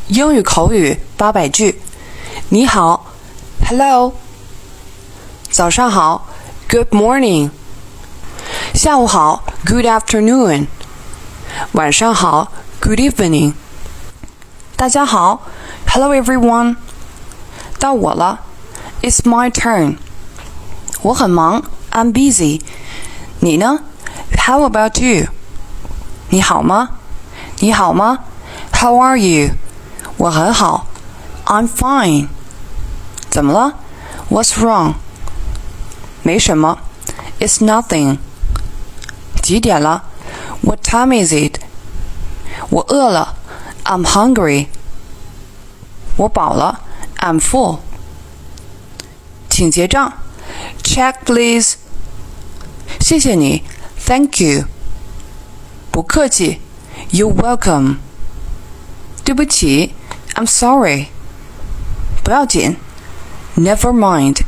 英语口语800句。你好 ，Hello。早上好 ，Good morning。下午好 ，Good afternoon。晚上好 ，Good evening。大家好 ，Hello everyone。到我了 ，It's my turn。我很忙 ，I'm busy。你呢 ？How about you？ 你好吗？你好吗 ？How are you？ 我很好 ，I'm fine。怎么了 ？What's wrong？ 没什么 ，It's nothing。几点了 ？What time is it？ 我饿了 ，I'm hungry。我饱了 ，I'm full。请结账 ，Check please。谢谢你 ，Thank you。不客气 ，You're welcome。对不起 ，I'm sorry。不要紧 ，Never mind。